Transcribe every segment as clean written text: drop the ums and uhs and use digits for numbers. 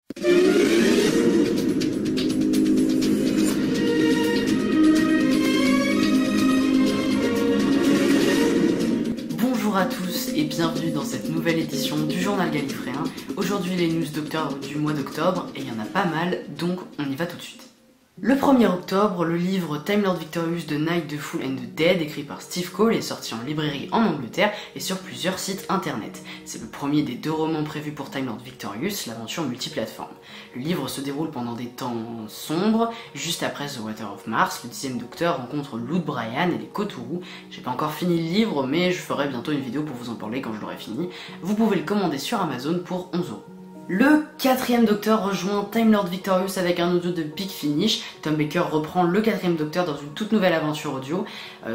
Bonjour à tous et bienvenue dans cette nouvelle édition du journal Gallifréen. Aujourd'hui les news d'octobre du mois d'octobre et il y en a pas mal, donc on y va tout de suite. Le 1er octobre, le livre Time Lord Victorious The Night, the Fool and the Dead, écrit par Steve Cole, est sorti en librairie en Angleterre et sur plusieurs sites internet. C'est le premier des 2 romans prévus pour Time Lord Victorious, l'aventure multiplateforme. Le livre se déroule pendant des temps sombres, juste après The Water of Mars, le 10e docteur rencontre Lud Bryan et les Cthulhu. J'ai pas encore fini le livre, mais je ferai bientôt une vidéo pour vous en parler quand je l'aurai fini. Vous pouvez le commander sur Amazon pour 11 €. Le 4e docteur rejoint Time Lord Victorious avec un audio de Big Finish. Tom Baker reprend le 4e docteur dans une toute nouvelle aventure audio.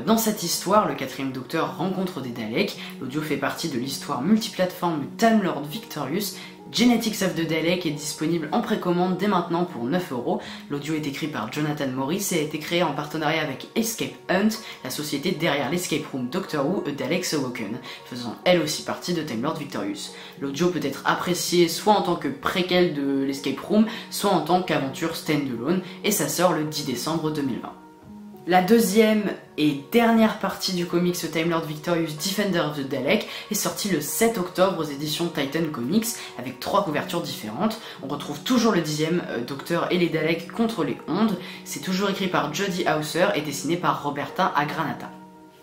Dans cette histoire, le 4e docteur rencontre des Daleks. L'audio fait partie de l'histoire multiplateforme Time Lord Victorious. Genetics of the Dalek est disponible en précommande dès maintenant pour 9 €. L'audio est écrit par Jonathan Morris et a été créé en partenariat avec Escape Hunt, la société derrière l'Escape Room Doctor Who A Dalek's Awoken, faisant elle aussi partie de Time Lord Victorious. L'audio peut être apprécié soit en tant que préquel de l'Escape Room, soit en tant qu'aventure standalone, et ça sort le 10 décembre 2020. La deuxième et dernière partie du comics Time Lord Victorious Defender of the Dalek est sortie le 7 octobre aux éditions Titan Comics avec 3 couvertures différentes. On retrouve toujours le 10e docteur et les Daleks contre les ondes. C'est toujours écrit par Jody Hauser et dessiné par Roberta Agranata.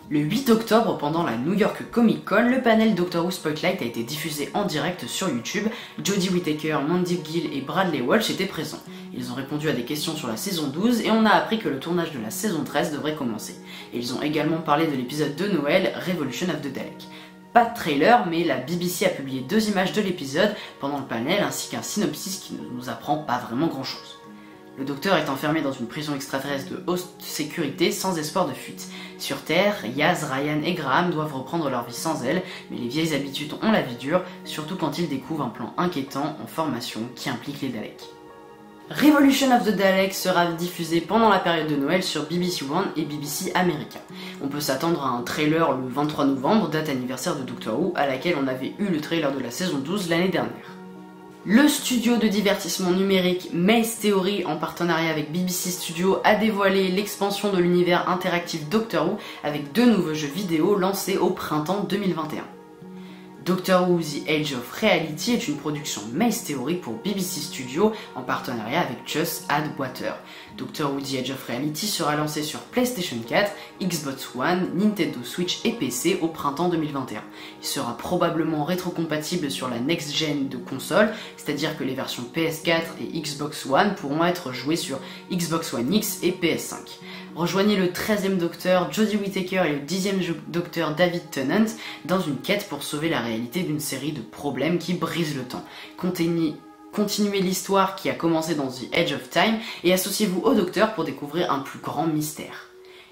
Le 8 octobre, pendant la New York Comic Con, le panel Doctor Who Spotlight a été diffusé en direct sur YouTube. Jodie Whittaker, Mandy Gill et Bradley Walsh étaient présents. Ils ont répondu à des questions sur la saison 12 et on a appris que le tournage de la saison 13 devrait commencer. Et ils ont également parlé de l'épisode de Noël, Revolution of the Dalek. Pas de trailer, mais la BBC a publié 2 images de l'épisode pendant le panel ainsi qu'un synopsis qui ne nous apprend pas vraiment grand chose. Le docteur est enfermé dans une prison extraterrestre de haute sécurité sans espoir de fuite. Sur Terre, Yaz, Ryan et Graham doivent reprendre leur vie sans elle, mais les vieilles habitudes ont la vie dure, surtout quand ils découvrent un plan inquiétant en formation qui implique les Daleks. Revolution of the Dalek sera diffusé pendant la période de Noël sur BBC One et BBC America. On peut s'attendre à un trailer le 23 novembre, date anniversaire de Doctor Who, à laquelle on avait eu le trailer de la saison 12 l'année dernière. Le studio de divertissement numérique Maze Theory, en partenariat avec BBC Studios, a dévoilé l'expansion de l'univers interactif Doctor Who avec 2 nouveaux jeux vidéo lancés au printemps 2021. Doctor Who The Age of Reality est une production Maze Theory pour BBC Studios en partenariat avec Just Add Water. Doctor Who The Age of Reality sera lancé sur PlayStation 4, Xbox One, Nintendo Switch et PC au printemps 2021. Il sera probablement rétrocompatible sur la next-gen de console, c'est-à-dire que les versions PS4 et Xbox One pourront être jouées sur Xbox One X et PS5. Rejoignez le 13e docteur Jodie Whittaker et le 10e docteur David Tennant dans une quête pour sauver la réalité d'une série de problèmes qui brisent le temps. Continuez l'histoire qui a commencé dans The Edge of Time et associez-vous au docteur pour découvrir un plus grand mystère.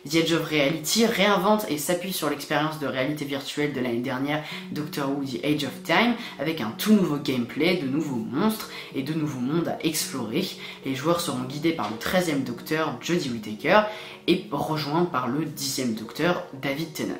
The Edge of Reality réinvente et s'appuie sur l'expérience de réalité virtuelle de l'année dernière Doctor Who The Age of Time avec un tout nouveau gameplay, de nouveaux monstres et de nouveaux mondes à explorer. Les joueurs seront guidés par le 13e docteur Jodie Whittaker et rejoints par le 10e docteur David Tennant.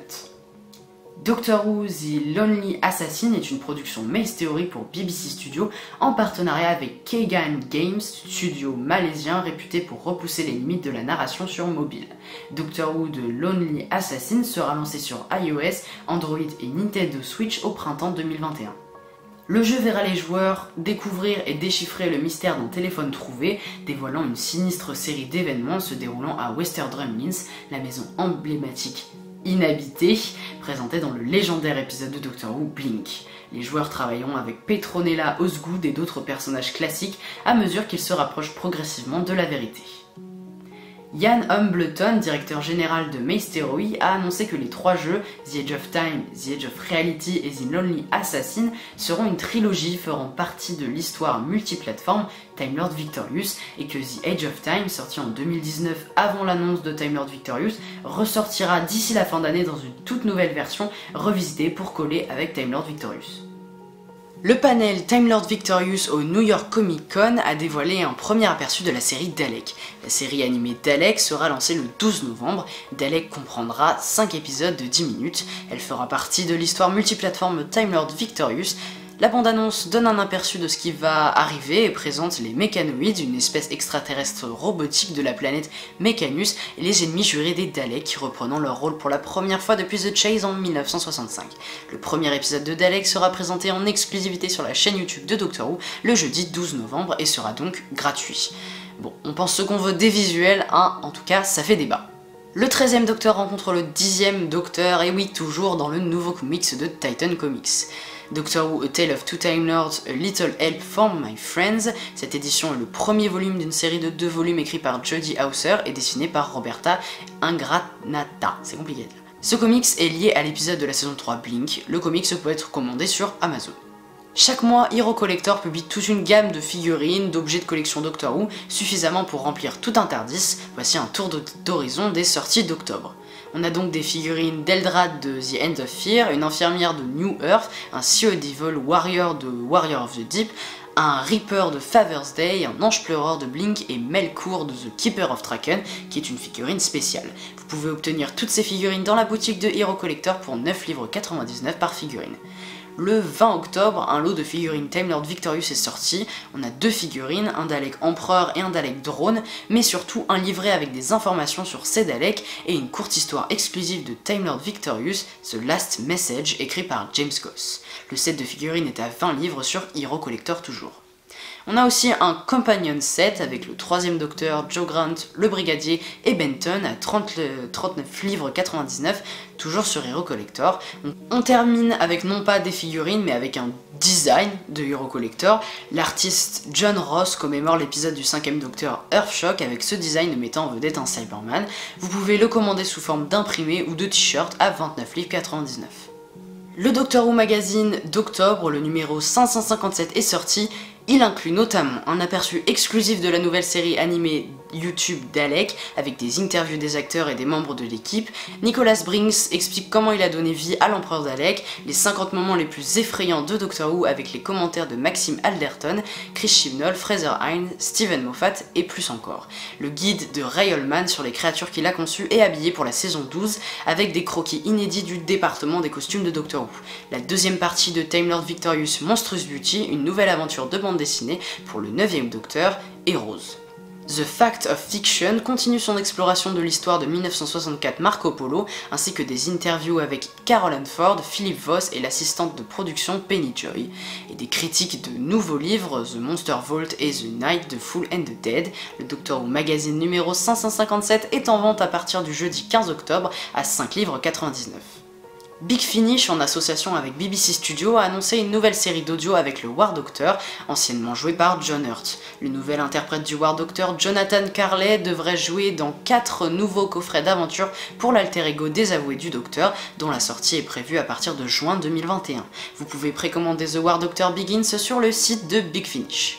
Doctor Who The Lonely Assassin est une production Maze Theory pour BBC Studios en partenariat avec Kagan Games, studio malaisien réputé pour repousser les limites de la narration sur mobile. Doctor Who The Lonely Assassin sera lancé sur iOS, Android et Nintendo Switch au printemps 2021. Le jeu verra les joueurs découvrir et déchiffrer le mystère d'un téléphone trouvé, dévoilant une sinistre série d'événements se déroulant à Wester Drumlins, la maison emblématique inhabité, présenté dans le légendaire épisode de Doctor Who Blink. Les joueurs travailleront avec Petronella Osgood et d'autres personnages classiques à mesure qu'ils se rapprochent progressivement de la vérité. Ian Humbleton, directeur général de Maze Theory, a annoncé que les 3 jeux, The Edge of Time, The Edge of Reality et The Lonely Assassin, seront une trilogie feront partie de l'histoire multiplateforme Time Lord Victorious et que The Edge of Time, sorti en 2019 avant l'annonce de Time Lord Victorious, ressortira d'ici la fin d'année dans une toute nouvelle version revisitée pour coller avec Time Lord Victorious. Le panel Time Lord Victorious au New York Comic Con a dévoilé un premier aperçu de la série Dalek. La série animée Dalek sera lancée le 12 novembre. Dalek comprendra 5 épisodes de 10 minutes. Elle fera partie de l'histoire multiplateforme Time Lord Victorious. La bande-annonce donne un aperçu de ce qui va arriver et présente les mécanoïdes, une espèce extraterrestre robotique de la planète Mécanus, et les ennemis jurés des Daleks, reprenant leur rôle pour la première fois depuis The Chase en 1965. Le premier épisode de Daleks sera présenté en exclusivité sur la chaîne YouTube de Doctor Who le jeudi 12 novembre et sera donc gratuit. Bon, on pense ce qu'on veut des visuels, hein, en tout cas ça fait débat. Le 13e Docteur rencontre le 10e Docteur, et oui, toujours dans le nouveau comics de Titan Comics. Doctor Who, A Tale of Two Time Lords, A Little Help for My Friends. Cette édition est le premier volume d'une série de 2 volumes écrits par Jodie Hauser et dessiné par Roberta Ingranata. C'est compliqué. Ce comics est lié à l'épisode de la saison 3 Blink. Le comics peut être commandé sur Amazon. Chaque mois, Hero Collector publie toute une gamme de figurines, d'objets de collection Doctor Who, suffisamment pour remplir tout un TARDIS. Voici un tour d'horizon des sorties d'octobre. On a donc des figurines d'Eldrad de The End of Fear, une infirmière de New Earth, un Sea Devil Warrior de Warrior of the Deep, un Reaper de Father's Day, un Ange Pleureur de Blink et Melkour de The Keeper of Traken, qui est une figurine spéciale. Vous pouvez obtenir toutes ces figurines dans la boutique de Hero Collector pour 9,99 livres par figurine. Le 20 octobre, un lot de figurines Time Lord Victorious est sorti. On a 2 figurines, un Dalek Empereur et un Dalek Drone, mais surtout un livret avec des informations sur ces Daleks et une courte histoire exclusive de Time Lord Victorious, The Last Message, écrit par James Goss. Le set de figurines est à 20 livres sur Hero Collector toujours. On a aussi un companion set avec le 3e Docteur, Joe Grant, le Brigadier et Benton à 39 livres 99, toujours sur Hero Collector. On termine avec non pas des figurines mais avec un design de Hero Collector. L'artiste John Ross commémore l'épisode du 5e Docteur Earthshock avec ce design mettant en vedette un Cyberman. Vous pouvez le commander sous forme d'imprimé ou de t-shirt à 29 livres 99. Le Doctor Who Magazine d'octobre, le numéro 557 est sorti. Il inclut notamment un aperçu exclusif de la nouvelle série animée YouTube Dalek, avec des interviews des acteurs et des membres de l'équipe. Nicholas Brinks explique comment il a donné vie à l'empereur Dalek, les 50 moments les plus effrayants de Doctor Who avec les commentaires de Maxime Alderton, Chris Chibnall, Fraser Hines, Steven Moffat et plus encore. Le guide de Ray Oldman sur les créatures qu'il a conçues est habillé pour la saison 12 avec des croquis inédits du département des costumes de Doctor Who. La deuxième partie de Time Lord Victorious Monstrous Beauty, une nouvelle aventure de bande dessinée pour le 9e Docteur, et Rose. The Fact of Fiction continue son exploration de l'histoire de 1964 Marco Polo, ainsi que des interviews avec Carol Ann Ford, Philip Voss et l'assistante de production Penny Joy, et des critiques de nouveaux livres, The Monster Vault et The Night, The Fool and the Dead. Le Doctor Who Magazine numéro 557 est en vente à partir du jeudi 15 octobre à 5 livres 99. Big Finish, en association avec BBC Studios, a annoncé une nouvelle série d'audio avec le War Doctor, anciennement joué par John Hurt. Le nouvel interprète du War Doctor, Jonathan Carley, devrait jouer dans 4 nouveaux coffrets d'aventure pour l'alter ego désavoué du Docteur, dont la sortie est prévue à partir de juin 2021. Vous pouvez précommander The War Doctor Begins sur le site de Big Finish.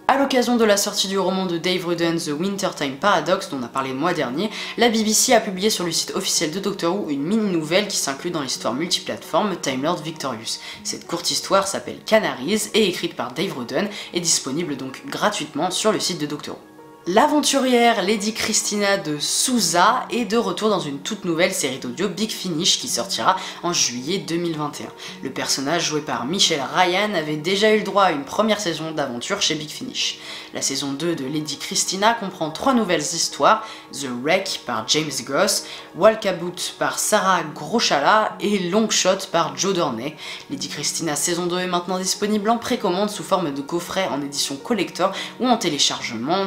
A l'occasion de la sortie du roman de Dave Rudden, The Wintertime Paradox, dont on a parlé le mois dernier, la BBC a publié sur le site officiel de Doctor Who une mini-nouvelle qui s'inclut dans l'histoire multiplateforme Time Lord Victorious. Cette courte histoire s'appelle Canaries et écrite par Dave Rudden est disponible donc gratuitement sur le site de Doctor Who. L'aventurière Lady Christina de Souza est de retour dans une toute nouvelle série d'audio Big Finish qui sortira en juillet 2021. Le personnage joué par Michelle Ryan avait déjà eu le droit à une première saison d'aventure chez Big Finish. La saison 2 de Lady Christina comprend 3 nouvelles histoires, The Wreck par James Goss, Walkabout par Sarah Groshala et Longshot par Joe Dornay. Lady Christina saison 2 est maintenant disponible en précommande sous forme de coffret en édition collector ou en téléchargement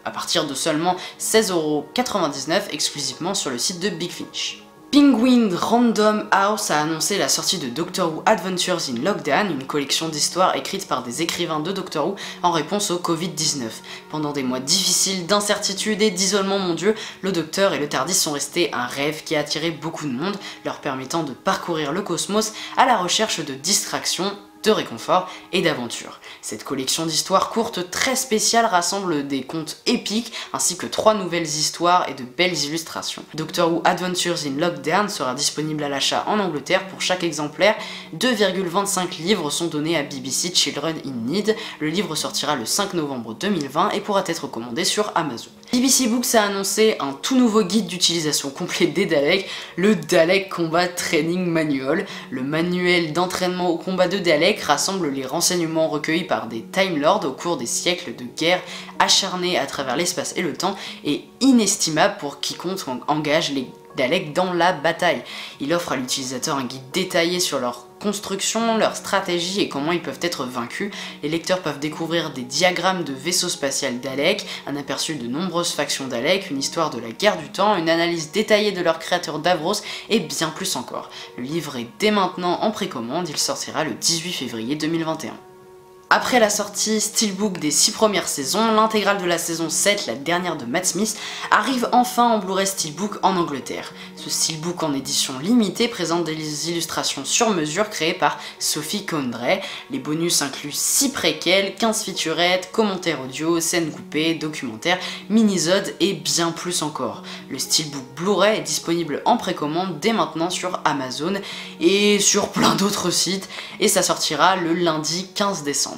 à partir de seulement 16,99€ exclusivement sur le site de Big Finish. Penguin Random House a annoncé la sortie de Doctor Who Adventures in Lockdown, une collection d'histoires écrites par des écrivains de Doctor Who en réponse au Covid-19. Pendant des mois difficiles d'incertitude et d'isolement mondiaux, le Docteur et le TARDIS sont restés un rêve qui a attiré beaucoup de monde, leur permettant de parcourir le cosmos à la recherche de distractions, de réconfort et d'aventure. Cette collection d'histoires courtes très spéciales rassemble des contes épiques ainsi que 3 nouvelles histoires et de belles illustrations. Doctor Who Adventures in Lockdown sera disponible à l'achat en Angleterre pour chaque exemplaire. 2,25 livres sont donnés à BBC Children in Need. Le livre sortira le 5 novembre 2020 et pourra être commandé sur Amazon. BBC Books a annoncé un tout nouveau guide d'utilisation complet des Daleks, le Dalek Combat Training Manual. Le manuel d'entraînement au combat de Daleks rassemble les renseignements recueillis par des Time Lords au cours des siècles de guerre acharnés à travers l'espace et le temps et inestimable pour quiconque engage les Daleks dans la bataille. Il offre à l'utilisateur un guide détaillé sur leur construction, leur stratégie et comment ils peuvent être vaincus. Les lecteurs peuvent découvrir des diagrammes de vaisseaux spatials Daleks, un aperçu de nombreuses factions Daleks, une histoire de la guerre du temps, une analyse détaillée de leur créateur Davros et bien plus encore. Le livre est dès maintenant en précommande, il sortira le 18 février 2021. Après la sortie Steelbook des 6 premières saisons, l'intégrale de la saison 7, la dernière de Matt Smith, arrive enfin en Blu-ray Steelbook en Angleterre. Ce Steelbook en édition limitée présente des illustrations sur mesure créées par Sophie Condray. Les bonus incluent 6 préquels, 15 featurettes, commentaires audio, scènes coupées, documentaires, minisodes et bien plus encore. Le Steelbook Blu-ray est disponible en précommande dès maintenant sur Amazon et sur plein d'autres sites et ça sortira le lundi 15 décembre.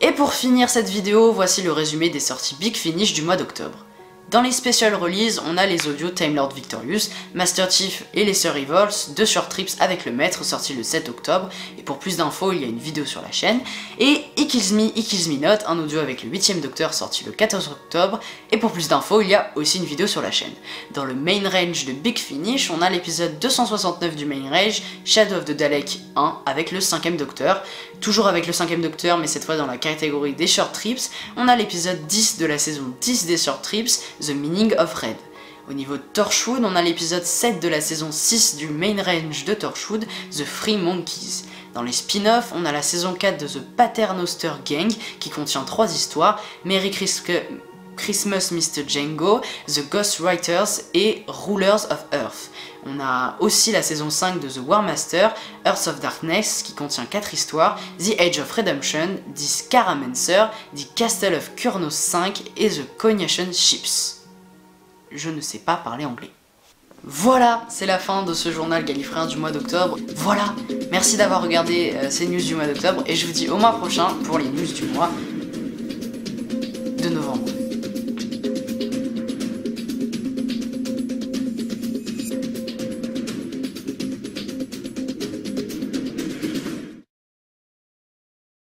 Et pour finir cette vidéo, voici le résumé des sorties Big Finish du mois d'octobre. Dans les special releases, on a les audios Time Lord Victorious, Master Chief et les Sir Evils, 2 short trips avec le maître sortis le 7 octobre, et pour plus d'infos il y a une vidéo sur la chaîne, et He Kills Me Not, un audio avec le 8ème Docteur sorti le 14 octobre, et pour plus d'infos il y a aussi une vidéo sur la chaîne. Dans le main range de Big Finish, on a l'épisode 269 du main range, Shadow of the Dalek 1, avec le 5ème Docteur, toujours avec le 5ème Docteur mais cette fois dans la catégorie des short trips, on a l'épisode 10 de la saison 10 des short trips, The Meaning of Red. Au niveau de Torchwood, on a l'épisode 7 de la saison 6 du main range de Torchwood, The Free Monkeys. Dans les spin-offs, on a la saison 4 de The Paternoster Gang, qui contient 3 histoires, Merry Christmas Mr. Django, The Ghostwriters et Rulers of Earth. On a aussi la saison 5 de The War Master, Earth of Darkness, qui contient 4 histoires, The Age of Redemption, The Scaramancer, The Castle of Kurnos 5 et The Coronation Ships. Je ne sais pas parler anglais. Voilà, c'est la fin de ce journal gallifréen du mois d'octobre. Voilà, merci d'avoir regardé ces news du mois d'octobre et je vous dis au mois prochain pour les news du mois de novembre.